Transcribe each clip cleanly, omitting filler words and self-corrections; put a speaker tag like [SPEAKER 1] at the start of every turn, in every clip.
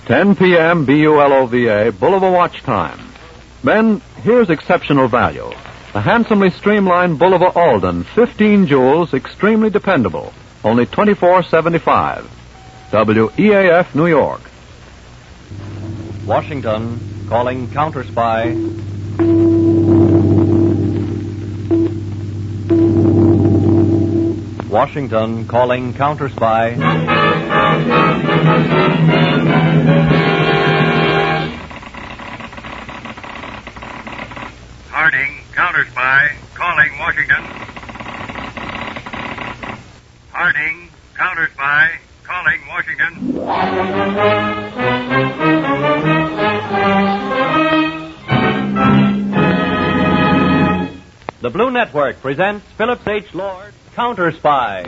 [SPEAKER 1] 10 p.m. BULOVA, Bulova watch time. Men, here's exceptional value. The handsomely streamlined Bulova Alden, 15 joules, extremely dependable. Only $24.75. WEAF, New York.
[SPEAKER 2] Washington, calling Counterspy. Washington, calling Counterspy.
[SPEAKER 3] Harding, Counterspy, calling Washington. Harding, Counterspy, calling Washington.
[SPEAKER 2] The Blue Network presents Phillips H. Lord, Counterspy.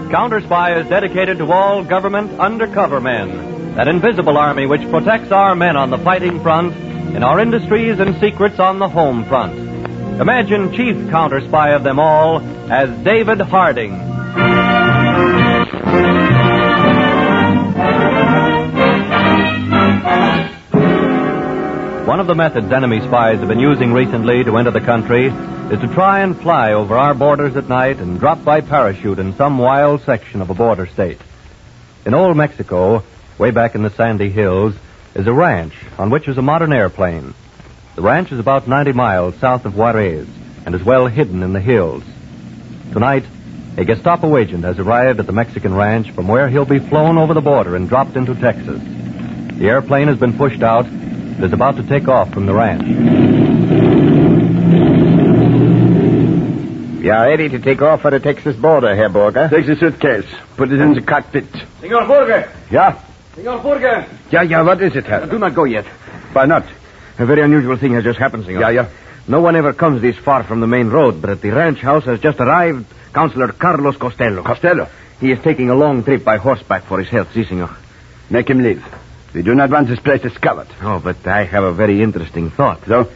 [SPEAKER 2] Counterspy is dedicated to all government undercover men, that invisible army which protects our men on the fighting front, in our industries and secrets on the home front. Imagine chief counterspy of them all as David Harding. One of the methods enemy spies have been using recently to enter the country is to try and fly over our borders at night and drop by parachute in some wild section of a border state. In old Mexico, way back in the sandy hills, is a ranch on which is a modern airplane. The ranch is about 90 miles south of Juarez and is well hidden in the hills. Tonight, a Gestapo agent has arrived at the Mexican ranch from where he'll be flown over the border and dropped into Texas. The airplane has been pushed out and is about to take off from the ranch.
[SPEAKER 4] We are ready to take off for the Texas border, Herr Burger.
[SPEAKER 5] Take the suitcase. Put it in the cockpit.
[SPEAKER 4] Senor Burger!
[SPEAKER 5] Yeah?
[SPEAKER 4] Senor Burger!
[SPEAKER 5] Yeah, what is it, Herr?
[SPEAKER 4] Do not go yet.
[SPEAKER 5] Why not?
[SPEAKER 4] A very unusual thing has just happened, senor.
[SPEAKER 5] Yeah.
[SPEAKER 4] No one ever comes this far from the main road, but at the ranch house has just arrived Councilor Carlos Costello.
[SPEAKER 5] Costello?
[SPEAKER 4] He is taking a long trip by horseback for his health, si, senor.
[SPEAKER 5] Make him leave. We do not want this place discovered.
[SPEAKER 4] Oh, but I have a very interesting thought.
[SPEAKER 5] So?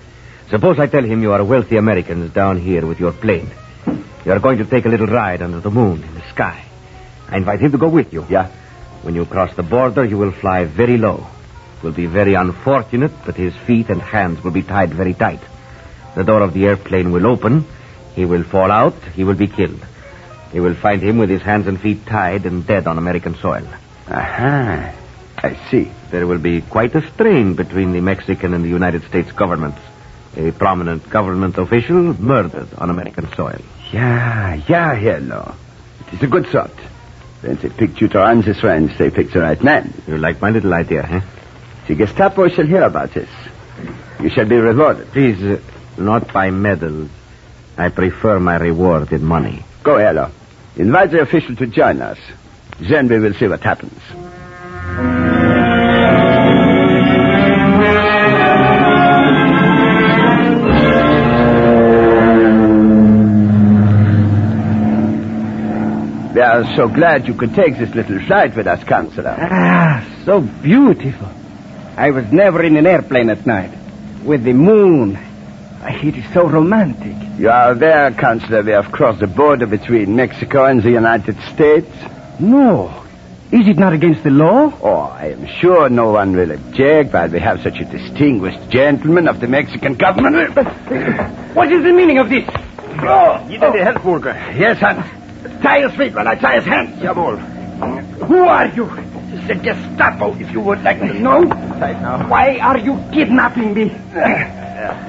[SPEAKER 4] Suppose I tell him you are wealthy Americans down here with your plane. You are going to take a little ride under the moon in the sky. I invite him to go with you.
[SPEAKER 5] Yeah?
[SPEAKER 4] When you cross the border, you will fly very low. It will be very unfortunate, but his feet and hands will be tied very tight. The door of the airplane will open. He will fall out. He will be killed. You will find him with his hands and feet tied and dead on American soil.
[SPEAKER 5] Aha. I see.
[SPEAKER 4] There will be quite a strain between the Mexican and the United States governments. A prominent government official murdered on American soil.
[SPEAKER 5] Yeah, Herr Lord. It is a good thought. When they picked you to run this ranch, they picked the right man.
[SPEAKER 4] You like my little idea, huh?
[SPEAKER 5] The Gestapo shall hear about this. You shall be rewarded.
[SPEAKER 4] Please, not by medals. I prefer my reward in money.
[SPEAKER 5] Go, Herr Lord. Invite the official to join us. Then we will see what happens. We are so glad you could take this little flight with us, Counselor.
[SPEAKER 6] Ah, so beautiful. I was never in an airplane at night. With the moon. It is so romantic.
[SPEAKER 5] You are aware, Counselor, we have crossed the border between Mexico and the United States?
[SPEAKER 6] No. Is it not against the law?
[SPEAKER 5] Oh, I am sure no one will object while we have such a distinguished gentleman of the Mexican government.
[SPEAKER 6] What is the meaning of this?
[SPEAKER 5] Oh, you need help, Burger. Yes, Hans. Tie his feet while I tie his hands. Jawohl.
[SPEAKER 6] Who are you?
[SPEAKER 5] The Gestapo, if you would like to know.
[SPEAKER 6] Right now. Why are you kidnapping me?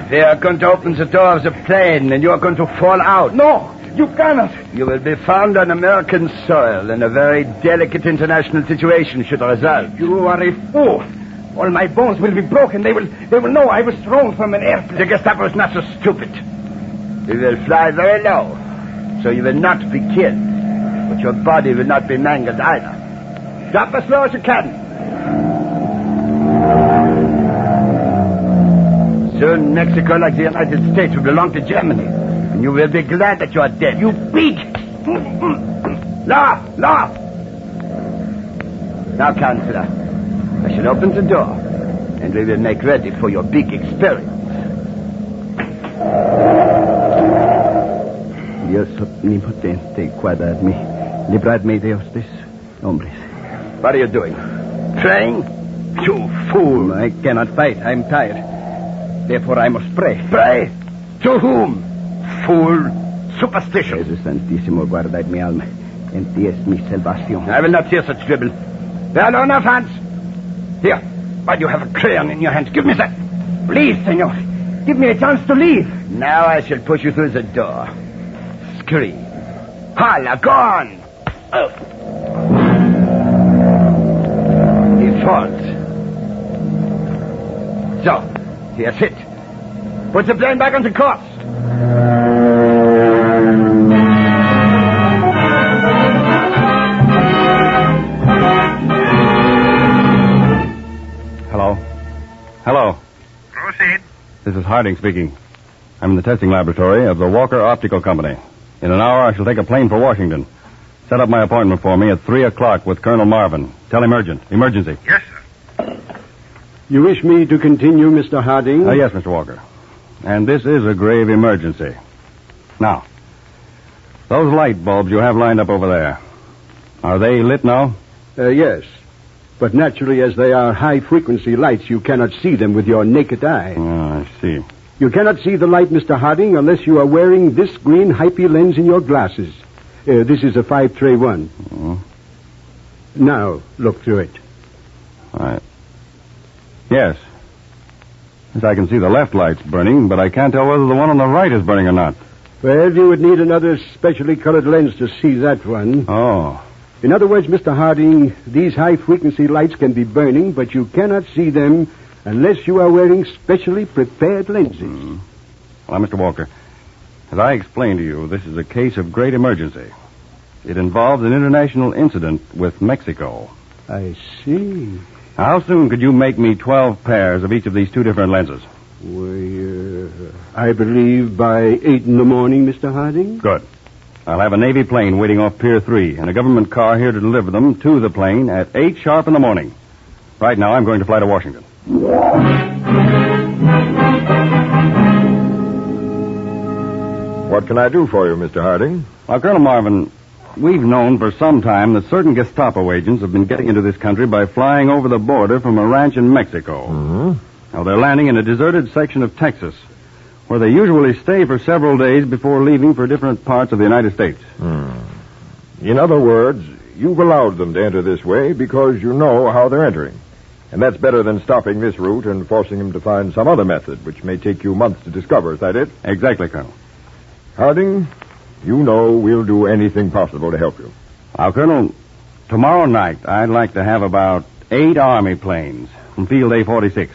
[SPEAKER 5] They are going to open the door of the plane, and you are going to fall out.
[SPEAKER 6] No, you cannot.
[SPEAKER 5] You will be found on American soil, and a very delicate international situation should result.
[SPEAKER 6] You are a fool. All my bones will be broken. They will know I was thrown from an airplane.
[SPEAKER 5] The Gestapo is not so stupid. We will fly very low, so you will not be killed. But your body will not be mangled either. Drop as low as you can. Soon Mexico, like the United States, will belong to Germany. And you will be glad that you are dead.
[SPEAKER 6] You pig!
[SPEAKER 5] Law! Now, Counselor, I shall open the door, and we will make ready for your big experience.
[SPEAKER 6] Dios omnipotente, guardadme. Libradme Dios de hombres.
[SPEAKER 5] What are you doing? Praying? You fool.
[SPEAKER 6] I cannot fight. I'm tired. Therefore, I must pray.
[SPEAKER 5] Pray? To whom? Fool. Superstition.
[SPEAKER 6] Jesus Santísimo, guardad mi alma. En ti es mi salvación.
[SPEAKER 5] I will not hear such dribble. There are no enough hands. Here. Why do you have a crayon in your hand? Give me that.
[SPEAKER 6] Please, senor. Give me a chance to leave.
[SPEAKER 5] Now I shall push you through the door. Scream. Holla, go on. Oh. He falls. So, here's it. Put the plane back on the course.
[SPEAKER 2] Hello.
[SPEAKER 3] Proceed.
[SPEAKER 2] This is Harding speaking. I'm in the testing laboratory of the Walker Optical Company. In an hour, I shall take a plane for Washington. Set up my appointment for me at 3 o'clock with Colonel Marvin. Tell him emergency.
[SPEAKER 3] Yes, sir.
[SPEAKER 7] You wish me to continue, Mr. Harding?
[SPEAKER 2] Yes, Mr. Walker. And this is a grave emergency. Now, those light bulbs you have lined up over there, are they lit now?
[SPEAKER 7] Yes. But naturally, as they are high-frequency lights, you cannot see them with your naked eye.
[SPEAKER 2] Oh, I see.
[SPEAKER 7] You cannot see the light, Mr. Harding, unless you are wearing this green hypie lens in your glasses. This is a 5-tray-1.
[SPEAKER 2] Mm-hmm.
[SPEAKER 7] Now, look through it.
[SPEAKER 2] All right. Yes. Yes, I can see the left light's burning, but I can't tell whether the one on the right is burning or not.
[SPEAKER 7] Well, you would need another specially colored lens to see that one.
[SPEAKER 2] Oh.
[SPEAKER 7] In other words, Mr. Harding, these high-frequency lights can be burning, but you cannot see them unless you are wearing specially prepared lenses.
[SPEAKER 2] Mm. Well, Mr. Walker, as I explained to you, this is a case of great emergency. It involves an international incident with Mexico.
[SPEAKER 7] I see.
[SPEAKER 2] How soon could you make me 12 pairs of each of these two different lenses?
[SPEAKER 7] Why, I believe by 8 in the morning, Mr. Harding.
[SPEAKER 2] Good. I'll have a Navy plane waiting off Pier 3 and a government car here to deliver them to the plane at 8 sharp in the morning. Right now, I'm going to fly to Washington.
[SPEAKER 8] What can I do for you, Mr. Harding?
[SPEAKER 2] Well, Colonel Marvin, we've known for some time that certain Gestapo agents have been getting into this country by flying over the border from a ranch in Mexico.
[SPEAKER 8] Mm-hmm.
[SPEAKER 2] Now, they're landing in a deserted section of Texas, where they usually stay for several days before leaving for different parts of the United States.
[SPEAKER 8] In other words, you've allowed them to enter this way because you know how they're entering. And that's better than stopping this route and forcing them to find some other method, which may take you months to discover. Is that it?
[SPEAKER 2] Exactly, Colonel.
[SPEAKER 8] Harding, you know we'll do anything possible to help you.
[SPEAKER 2] Now, Colonel, tomorrow night I'd like to have about 8 Army planes from Field A-46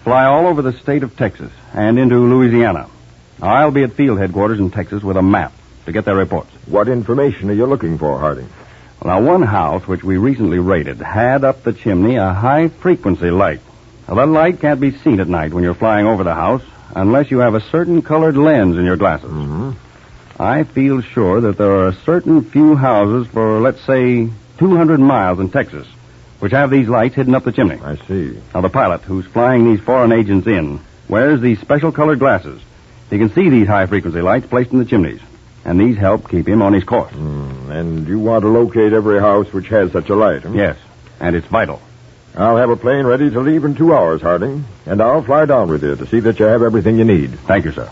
[SPEAKER 2] fly all over the state of Texas and into Louisiana. Now, I'll be at field headquarters in Texas with a map to get their reports.
[SPEAKER 8] What information are you looking for, Harding?
[SPEAKER 2] Well, now, one house which we recently raided had up the chimney a high-frequency light. Now, that light can't be seen at night when you're flying over the house unless you have a certain colored lens in your glasses.
[SPEAKER 8] Mm-hmm.
[SPEAKER 2] I feel sure that there are a certain few houses for, let's say, 200 miles in Texas which have these lights hidden up the chimney.
[SPEAKER 8] I see.
[SPEAKER 2] Now, the pilot who's flying these foreign agents in wears these special colored glasses. He can see these high-frequency lights placed in the chimneys, and these help keep him on his course.
[SPEAKER 8] And you want to locate every house which has such a light, huh?
[SPEAKER 2] Yes, and it's vital.
[SPEAKER 8] I'll have a plane ready to leave in 2 hours, Harding, and I'll fly down with you to see that you have everything you need.
[SPEAKER 2] Thank you, sir.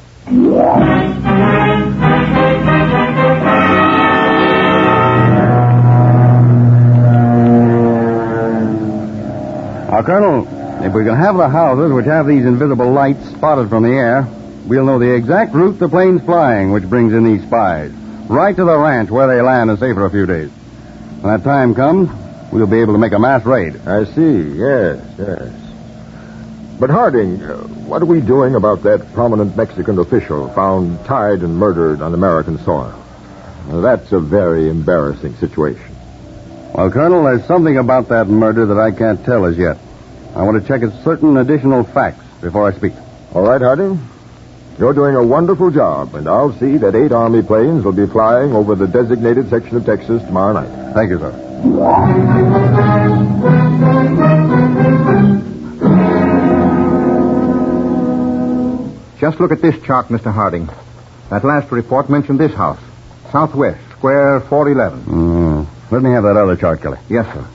[SPEAKER 2] Now, Colonel, if we can have the houses which have these invisible lights spotted from the air, we'll know the exact route the plane's flying, which brings in these spies, right to the ranch where they land and stay for a few days. When that time comes, we'll be able to make a mass raid.
[SPEAKER 8] I see, yes. But, Harding, what are we doing about that prominent Mexican official found tied and murdered on American soil? Now, that's a very embarrassing situation.
[SPEAKER 2] Well, Colonel, there's something about that murder that I can't tell as yet. I want to check certain additional facts before I speak.
[SPEAKER 8] All right, Harding. You're doing a wonderful job, and I'll see that 8 Army planes will be flying over the designated section of Texas tomorrow night.
[SPEAKER 2] Thank you, sir.
[SPEAKER 9] Just look at this chart, Mr. Harding. That last report mentioned this house. southwest, square 411.
[SPEAKER 10] Let me have that other chart, Kelly.
[SPEAKER 9] Yes, sir.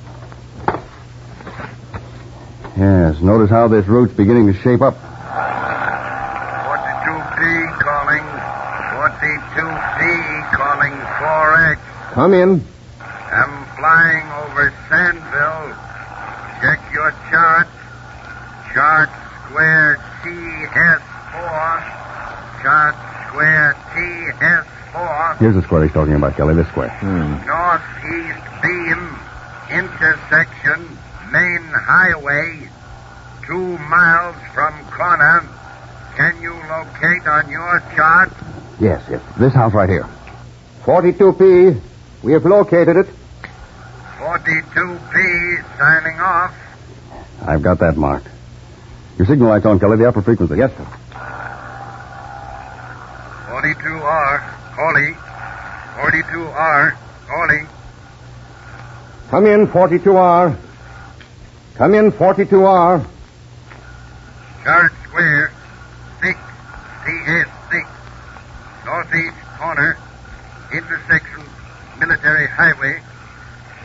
[SPEAKER 10] Yes, notice how this route's beginning to shape up.
[SPEAKER 3] 42P calling. 42P calling 4X.
[SPEAKER 9] Come in.
[SPEAKER 3] I'm flying over Sandville. Check your chart. Chart square TS4. Chart square TS4.
[SPEAKER 10] Here's the square he's talking about, Kelly, this square.
[SPEAKER 3] Northeast beam. Intersection. Main highway. 2 miles from corner. Can you locate on your chart?
[SPEAKER 10] Yes. This house right here.
[SPEAKER 9] 42P. We have located it.
[SPEAKER 3] 42P signing off.
[SPEAKER 10] I've got that marked. Your signal light's on, Kelly, the upper frequency.
[SPEAKER 9] Yes, sir.
[SPEAKER 3] 42R calling. 42R calling.
[SPEAKER 9] Come in, 42R. Come in, 42R.
[SPEAKER 3] Chart square 6 TS6. Northeast corner. Intersection military highway.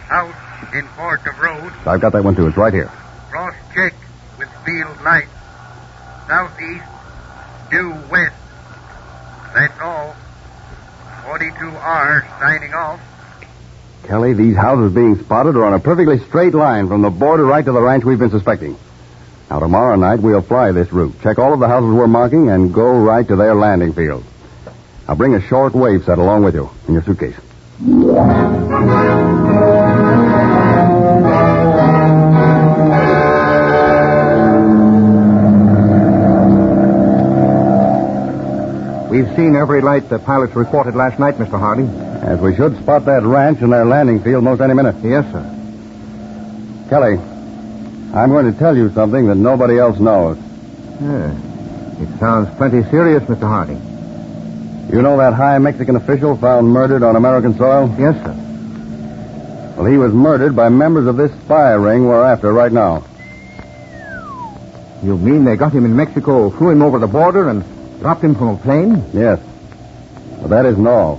[SPEAKER 3] South in Fort of Road.
[SPEAKER 10] I've got that one, too. It's right here.
[SPEAKER 3] Cross check with field light. Southeast due west. That's all. 42R signing off.
[SPEAKER 10] Kelly, these houses being spotted are on a perfectly straight line from the border right to the ranch we've been suspecting. Now, tomorrow night, we'll fly this route, check all of the houses we're marking, and go right to their landing field. Now, bring a short wave set along with you in your suitcase.
[SPEAKER 9] We've seen every light the pilots reported last night, Mr. Harding.
[SPEAKER 10] As we should spot that ranch and their landing field most any minute.
[SPEAKER 9] Yes, sir.
[SPEAKER 10] Kelly, I'm going to tell you something that nobody else knows.
[SPEAKER 9] It sounds plenty serious, Mr. Harding.
[SPEAKER 10] You know that high Mexican official found murdered on American soil?
[SPEAKER 9] Yes, sir.
[SPEAKER 10] Well, he was murdered by members of this spy ring we're after right now.
[SPEAKER 9] You mean they got him in Mexico, flew him over the border, and dropped him from a plane?
[SPEAKER 10] Yes. But that isn't all.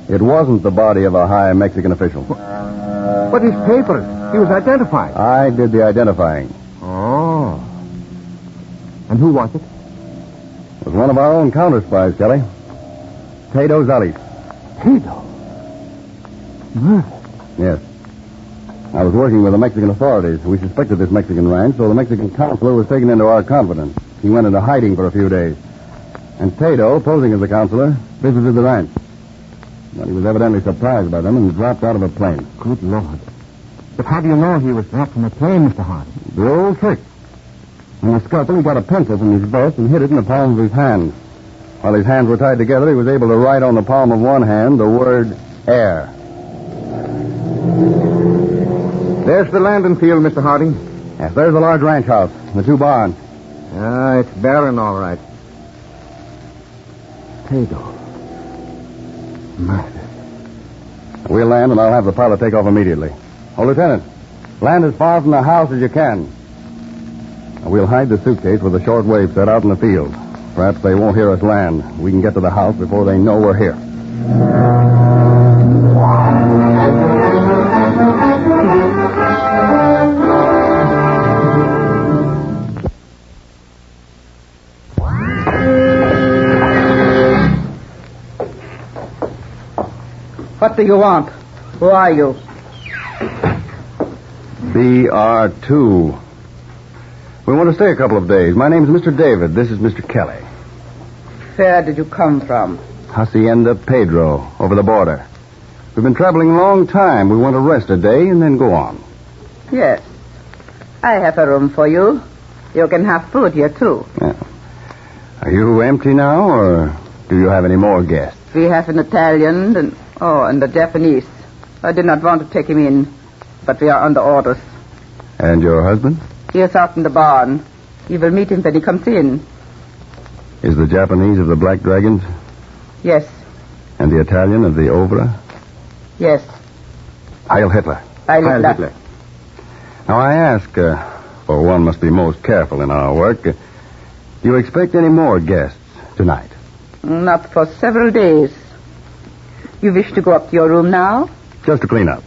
[SPEAKER 10] It wasn't the body of a high Mexican official.
[SPEAKER 9] But his papers. He was identified.
[SPEAKER 10] I did the identifying.
[SPEAKER 9] Oh. And who was it?
[SPEAKER 10] It was one of our own counterspies, Kelly. Tado Zales.
[SPEAKER 9] Tado? Murder?
[SPEAKER 10] Yes. I was working with the Mexican authorities. We suspected this Mexican ranch, so the Mexican counselor was taken into our confidence. He went into hiding for a few days. And Tado, posing as a counselor, visited the ranch. Well, he was evidently surprised by them and dropped out of a plane.
[SPEAKER 9] Good Lord. But how do you know he was dropped from a plane, Mr. Harding?
[SPEAKER 10] The old trick. In the scuffle, he got a pencil from his vest and hid it in the palm of his hand. While his hands were tied together, he was able to write on the palm of one hand the word air.
[SPEAKER 9] There's the landing field, Mr. Harding.
[SPEAKER 10] Yes, there's the large ranch house, the 2 barns.
[SPEAKER 9] It's barren, all right. Tado. Murder.
[SPEAKER 10] We'll land, and I'll have the pilot take off immediately. Oh, Lieutenant, land as far from the house as you can. We'll hide the suitcase with a short wave set out in the field. Perhaps they won't hear us land. We can get to the house before they know we're here.
[SPEAKER 6] What do you want? Who are you?
[SPEAKER 10] BR2. We want to stay a couple of days. My name's Mr. David. This is Mr. Kelly.
[SPEAKER 6] Where did you come from?
[SPEAKER 10] Hacienda Pedro, over the border. We've been traveling a long time. We want to rest a day and then go on.
[SPEAKER 6] Yes. I have a room for you. You can have food here, too.
[SPEAKER 10] Yeah. Are you empty now, or do you have any more guests?
[SPEAKER 6] We have an Italian and a Japanese. I did not want to take him in, but we are under orders.
[SPEAKER 10] And your husband?
[SPEAKER 6] He is out in the barn. You will meet him when he comes in.
[SPEAKER 10] Is the Japanese of the Black Dragons?
[SPEAKER 6] Yes.
[SPEAKER 10] And the Italian of the Ovra?
[SPEAKER 6] Yes.
[SPEAKER 10] Heil Hitler.
[SPEAKER 6] Heil Hitler.
[SPEAKER 10] Now, I ask, for one must be most careful in our work, do you expect any more guests tonight?
[SPEAKER 6] Not for several days.
[SPEAKER 11] You wish to go up to your room now?
[SPEAKER 10] Just to clean up.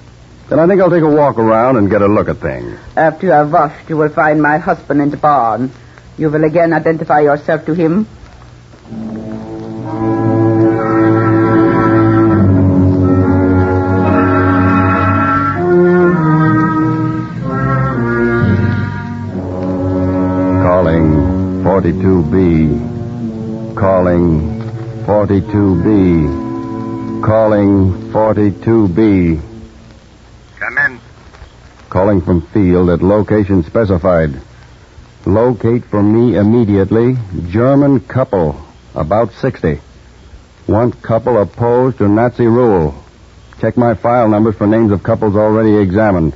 [SPEAKER 10] Then I think I'll take a walk around and get a look at things.
[SPEAKER 11] After you have washed, you will find my husband in the barn. You will again identify yourself to him.
[SPEAKER 10] Calling 42B. Calling 42B. Calling 42B.
[SPEAKER 3] Come in.
[SPEAKER 10] Calling from field at location specified. Locate for me immediately. German couple, about 60. Want couple opposed to Nazi rule. Check my file numbers for names of couples already examined.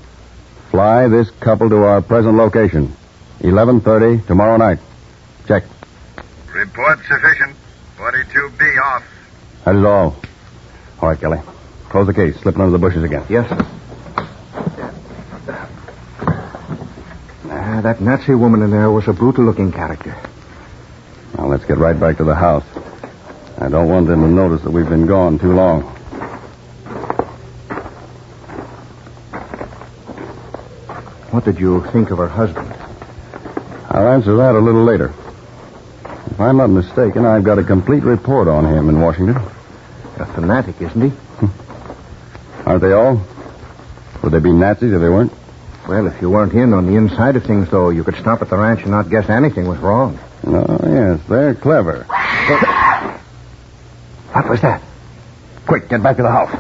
[SPEAKER 10] Fly this couple to our present location. 11:30 tomorrow night. Check.
[SPEAKER 3] Report sufficient. 42B off.
[SPEAKER 10] That is all. All right, Kelly. Close the case. Slip it under the bushes again.
[SPEAKER 9] Yes, sir. That Nazi woman in there was a brutal-looking character.
[SPEAKER 10] Now, let's get right back to the house. I don't want them to notice that we've been gone too long.
[SPEAKER 9] What did you think of her husband?
[SPEAKER 10] I'll answer that a little later. If I'm not mistaken, I've got a complete report on him in Washington.
[SPEAKER 9] A fanatic, isn't he?
[SPEAKER 10] Aren't they all? Would they be Nazis if they weren't?
[SPEAKER 9] Well, if you weren't in on the inside of things, though, you could stop at the ranch and not guess anything was wrong.
[SPEAKER 10] Oh, yes, they're clever.
[SPEAKER 9] What was that?
[SPEAKER 10] Quick, get back to the house.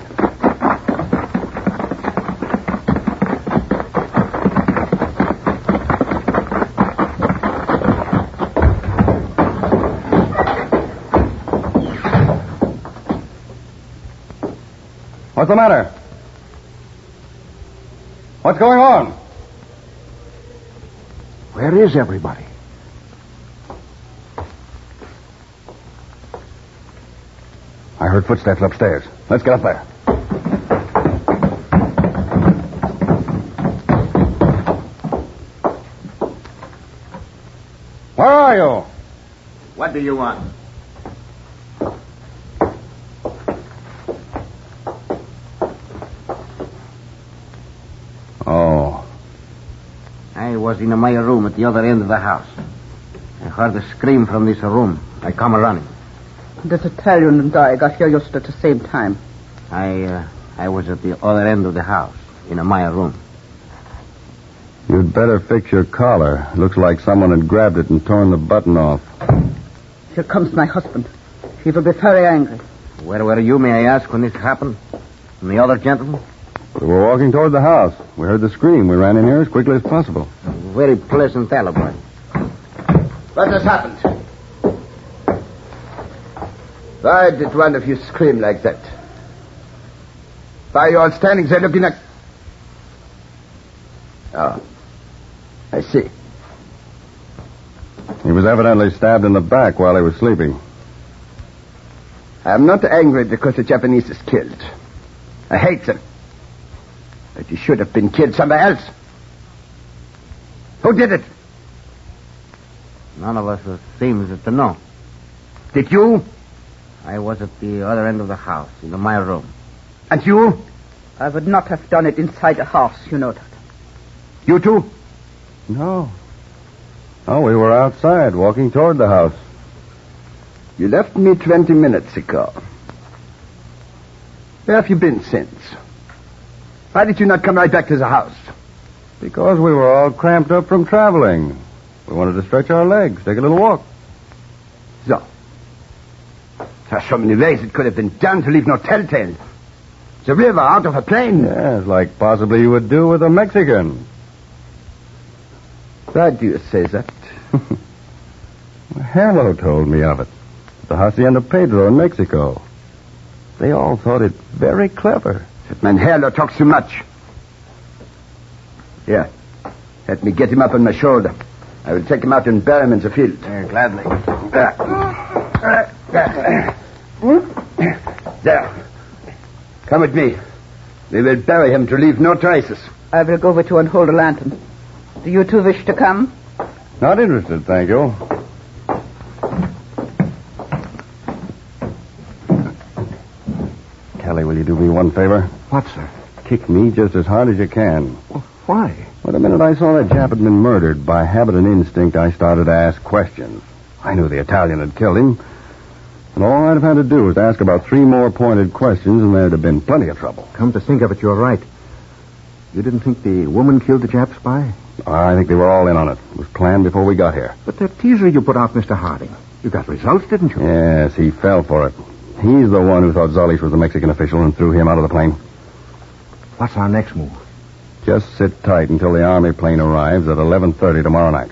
[SPEAKER 10] What's the matter? What's going on?
[SPEAKER 9] Where is everybody?
[SPEAKER 10] I heard footsteps upstairs. Let's get up there. Where are you?
[SPEAKER 5] What do you want?
[SPEAKER 10] Oh.
[SPEAKER 4] I was in my room at the other end of the house. I heard a scream from this room. I come running.
[SPEAKER 11] This Italian and I got here just at the same time.
[SPEAKER 4] I was at the other end of the house, in my room.
[SPEAKER 10] You'd better fix your collar. Looks like someone had grabbed it and torn the button off.
[SPEAKER 11] Here comes my husband. He will be very angry.
[SPEAKER 4] Where were you, may I ask, when this happened? And the other gentleman?
[SPEAKER 10] We were walking toward the house. We heard the scream. We ran in here as quickly as possible.
[SPEAKER 4] A very pleasant alibi.
[SPEAKER 5] What has happened? Why did one of you scream like that? Why are you all standing there looking at... Oh, I see.
[SPEAKER 10] He was evidently stabbed in the back while he was sleeping.
[SPEAKER 5] I'm not angry because the Japanese is killed. I hate them. But he should have been killed somewhere else. Who did it?
[SPEAKER 4] None of us seems to know.
[SPEAKER 5] Did you?
[SPEAKER 4] I was at the other end of the house, in my room.
[SPEAKER 5] And you?
[SPEAKER 11] I would not have done it inside the house, you know that.
[SPEAKER 5] You too?
[SPEAKER 10] No. Oh, we were outside, walking toward the house.
[SPEAKER 5] You left me 20 minutes ago. Where have you been since? Why did you not come right back to the house?
[SPEAKER 10] Because we were all cramped up from traveling. We wanted to stretch our legs, take a little walk.
[SPEAKER 5] So. There are so many ways it could have been done to leave no telltale. The river, out of a plane.
[SPEAKER 10] Yes, like possibly you would do with a Mexican.
[SPEAKER 5] Why do you say that?
[SPEAKER 10] Hello told me of it. The Hacienda Pedro in Mexico. They all thought it very clever.
[SPEAKER 5] That man Herlo talks too much. Here. Let me get him up on my shoulder. I will take him out and bury him in the field.
[SPEAKER 4] Gladly.
[SPEAKER 5] There. Come with me. We will bury him to leave no traces.
[SPEAKER 11] I will go with you and hold a lantern. Do you two wish to come?
[SPEAKER 10] Not interested, thank you. Kelly, will you do me one favor?
[SPEAKER 9] What, sir?
[SPEAKER 10] Kick me just as hard as you can.
[SPEAKER 9] Why?
[SPEAKER 10] Well, the minute I saw that Jap had been murdered, by habit and instinct, I started to ask questions. I knew the Italian had killed him. And all I'd have had to do was to ask about 3 more pointed questions, and there'd have been plenty of trouble.
[SPEAKER 9] Come to think of it, you're right. You didn't think the woman killed the Jap spy?
[SPEAKER 10] I think they were all in on it. It was planned before we got here.
[SPEAKER 9] But that teaser you put out, Mr. Harding, you got results, didn't you?
[SPEAKER 10] Yes, he fell for it. He's the one who thought Zollish was a Mexican official and threw him out of the plane.
[SPEAKER 9] What's our next move?
[SPEAKER 10] Just sit tight until the Army plane arrives at 11:30 tomorrow night.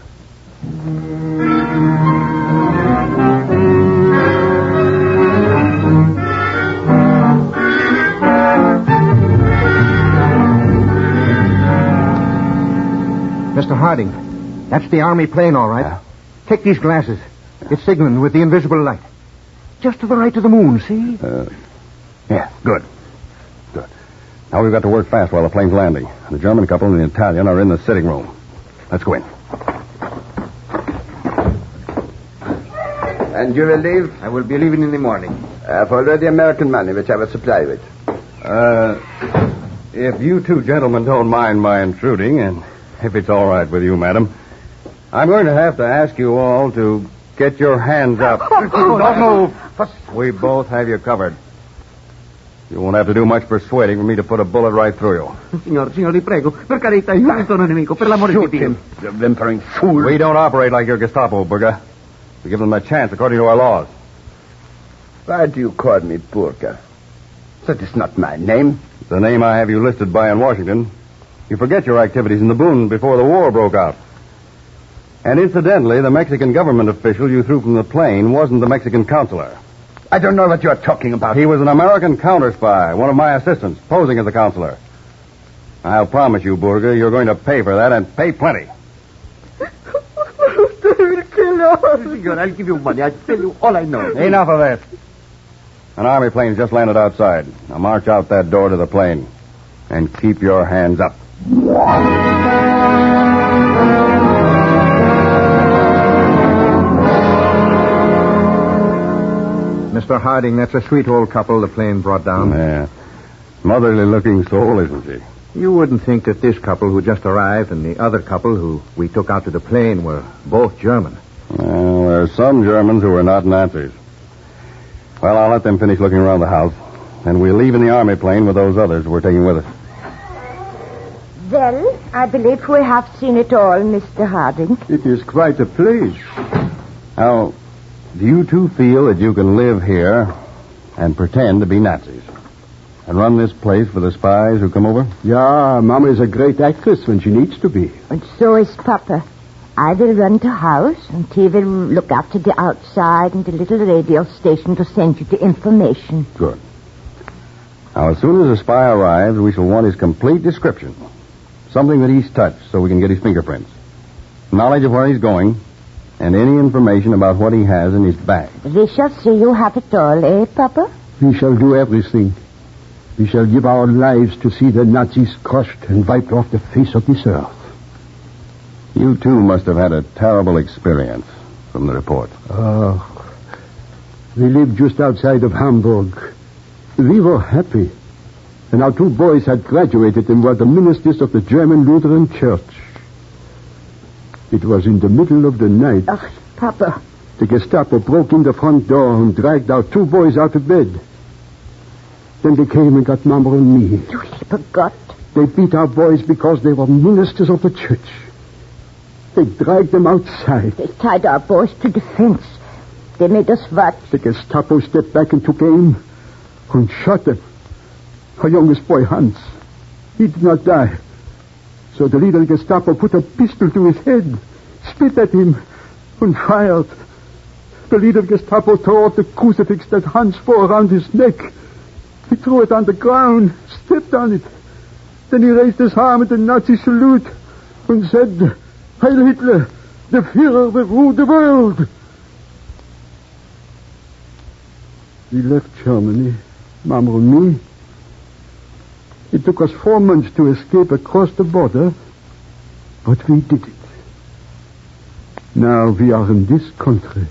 [SPEAKER 9] Mr. Harding, that's the Army plane, all right.
[SPEAKER 10] Yeah.
[SPEAKER 9] Take these glasses. It's signaling with the invisible light. Just to the right of the moon, see?
[SPEAKER 10] Yeah, good. Good. Now we've got to work fast while the plane's landing. The German couple and the Italian are in the sitting room. Let's go in.
[SPEAKER 5] And you will leave?
[SPEAKER 6] I will be leaving in the morning.
[SPEAKER 5] I've already American money, which I will supply with.
[SPEAKER 10] If you two gentlemen don't mind my intruding, and if it's all right with you, madam, I'm going to have to ask you all to get your hands up. Don't move. We both have you covered. You won't have to do much persuading for me to put a bullet right through you.
[SPEAKER 6] Signor, li prego. Per carità, io non sono nemico. Per l'amore di Dio.
[SPEAKER 5] You whimpering fool.
[SPEAKER 10] We don't operate like your Gestapo, Burger. We give them a chance according to our laws.
[SPEAKER 5] Why do you call me Burger? That is not my name.
[SPEAKER 10] It's the name I have you listed by in Washington. You forget your activities in the Boone before the war broke out. And incidentally, the Mexican government official you threw from the plane wasn't the Mexican consular.
[SPEAKER 5] I don't know what you're talking about.
[SPEAKER 10] He was an American counterspy, one of my assistants, posing as a consular. I'll promise you, Burger, you're going to pay for that, and pay plenty.
[SPEAKER 6] They will kill us. Signor, I'll give you money. I'll tell you all I know.
[SPEAKER 10] Enough of that. An Army plane's just landed outside. Now march out that door to the plane. And keep your hands up.
[SPEAKER 9] Mr. Harding, that's a sweet old couple the plane brought down.
[SPEAKER 10] Yeah. Motherly-looking soul, isn't she?
[SPEAKER 9] You wouldn't think that this couple who just arrived and the other couple who we took out to the plane were both German.
[SPEAKER 10] Well, there are some Germans who are not Nazis. Well, I'll let them finish looking around the house. And we'll leave in the Army plane with those others we're taking with us.
[SPEAKER 12] Well, I believe we have seen it all, Mr. Harding.
[SPEAKER 7] It is quite a place.
[SPEAKER 10] Now, do you two feel that you can live here and pretend to be Nazis? And run this place for the spies who come over?
[SPEAKER 7] Yeah, Mama is a great actress when she needs to be.
[SPEAKER 12] And so is Papa. I will run the house, and he will look after the outside and the little radio station to send you the information.
[SPEAKER 10] Good. Now, as soon as the spy arrives, we shall want his complete description. Something that he's touched so we can get his fingerprints. Knowledge of where he's going, and any information about what he has in his bag.
[SPEAKER 12] We shall see you have it all, eh, Papa?
[SPEAKER 7] We shall do everything. We shall give our lives to see the Nazis crushed and wiped off the face of this earth.
[SPEAKER 10] You two must have had a terrible experience from the report.
[SPEAKER 7] Oh, we lived just outside of Hamburg. We were happy. And our 2 boys had graduated and were the ministers of the German Lutheran Church. It was in the middle of the night.
[SPEAKER 12] Oh, Papa.
[SPEAKER 7] The Gestapo broke in the front door and dragged our 2 boys out of bed. Then they came and got Mama and me.
[SPEAKER 12] You forgot.
[SPEAKER 7] They beat our boys because they were ministers of the church. They dragged them outside.
[SPEAKER 12] They tied our boys to the fence. They made us watch.
[SPEAKER 7] The Gestapo stepped back and took aim and shot them. Our youngest boy, Hans. He did not die. So the leader of the Gestapo put a pistol to his head, spit at him, and fired. The leader of the Gestapo tore off the crucifix that Hans wore around his neck. He threw it on the ground, stepped on it. Then he raised his arm at the Nazi salute and said, Heil Hitler, the Führer will rule the world. We left Germany, Mama and me. It took us 4 months to escape across the border, but we did it. Now we are in this country.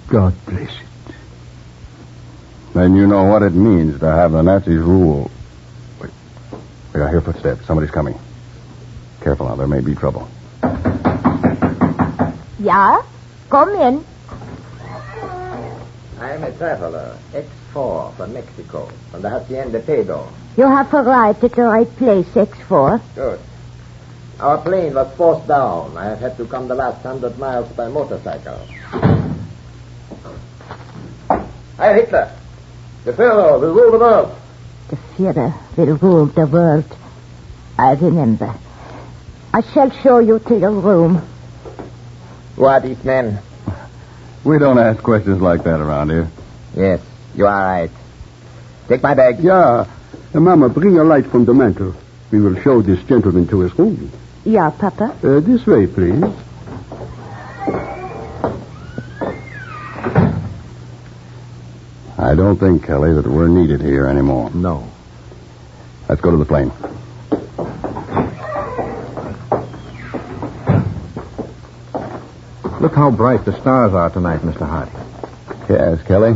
[SPEAKER 7] God bless it.
[SPEAKER 10] Then you know what it means to have the Nazis rule. Wait, I hear footsteps. Somebody's coming. Careful now, there may be trouble.
[SPEAKER 12] Yeah? Come in.
[SPEAKER 9] I am a traveler, X4 from Mexico, from the Hacienda Pedro.
[SPEAKER 12] You have arrived at the right place, X4.
[SPEAKER 9] Good. Our plane was forced down. I have had to come the last 100 miles by motorcycle. Heil Hitler! The Führer will rule the world.
[SPEAKER 12] The Führer will rule the world. I remember. I shall show you to your room.
[SPEAKER 9] Who are these men?
[SPEAKER 10] We don't ask questions like that around here.
[SPEAKER 9] Yes, you are right. Take my bag.
[SPEAKER 7] Yeah. Mama, bring a light from the mantel. We will show this gentleman to his room.
[SPEAKER 12] Yeah, Papa?
[SPEAKER 7] This way, please.
[SPEAKER 10] I don't think, Kelly, that we're needed here anymore.
[SPEAKER 9] No.
[SPEAKER 10] Let's go to the plane.
[SPEAKER 9] Look how bright the stars are tonight, Mr. Harding.
[SPEAKER 10] Yes, Kelly.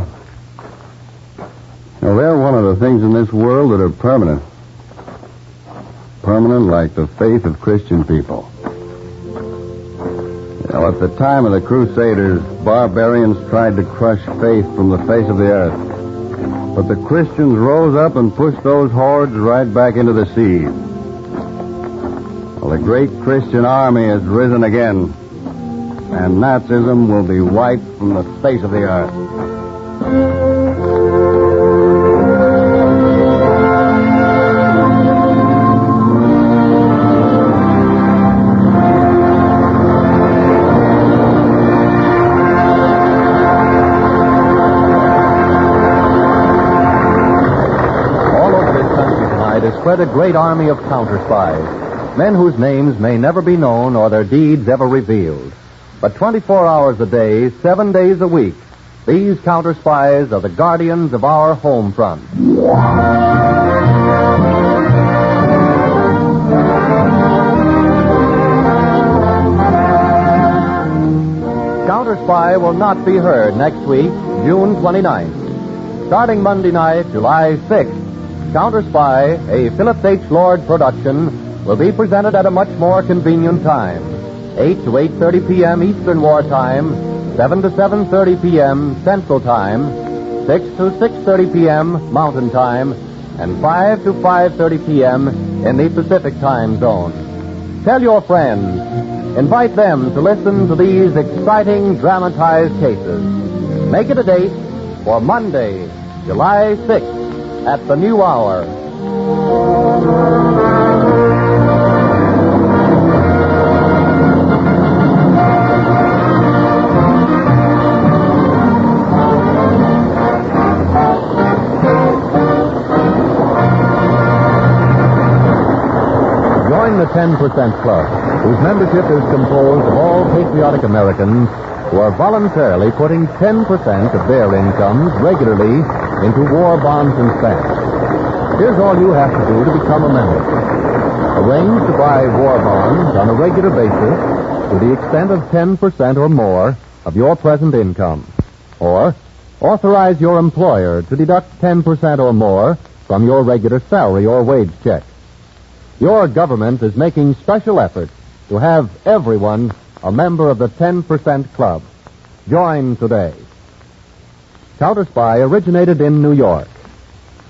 [SPEAKER 10] Now, they're one of the things in this world that are permanent. Permanent like the faith of Christian people. You know, at the time of the Crusaders, barbarians tried to crush faith from the face of the earth. But the Christians rose up and pushed those hordes right back into the sea. Well, the great Christian army has risen again, and Nazism will be wiped from the face of the earth.
[SPEAKER 2] Spread a great army of counterspies, men whose names may never be known or their deeds ever revealed. But 24 hours a day, 7 days a week, these counterspies are the guardians of our home front. Counterspy will not be heard next week, June 29th. Starting Monday night, July 6th, Counterspy, a Phillips H Lord production, will be presented at a much more convenient time. 8 to 8:30 p.m. Eastern Wartime, 7 to 7:30 p.m. Central Time, 6 to 6:30 p.m. Mountain Time, and 5 to 5:30 p.m. in the Pacific Time Zone. Tell your friends. Invite them to listen to these exciting dramatized cases. Make it a date for Monday, July 6th. At the new hour. Join the 10% Club, whose membership is composed of all patriotic Americans who are voluntarily putting 10% of their incomes regularly into war bonds and stamps. Here's all you have to do to become a member. Arrange to buy war bonds on a regular basis to the extent of 10% or more of your present income. Or authorize your employer to deduct 10% or more from your regular salary or wage check. Your government is making special efforts to have everyone a member of the 10% Club. Join today. Counterspy originated in New York.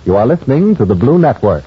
[SPEAKER 2] You are listening to the Blue Network.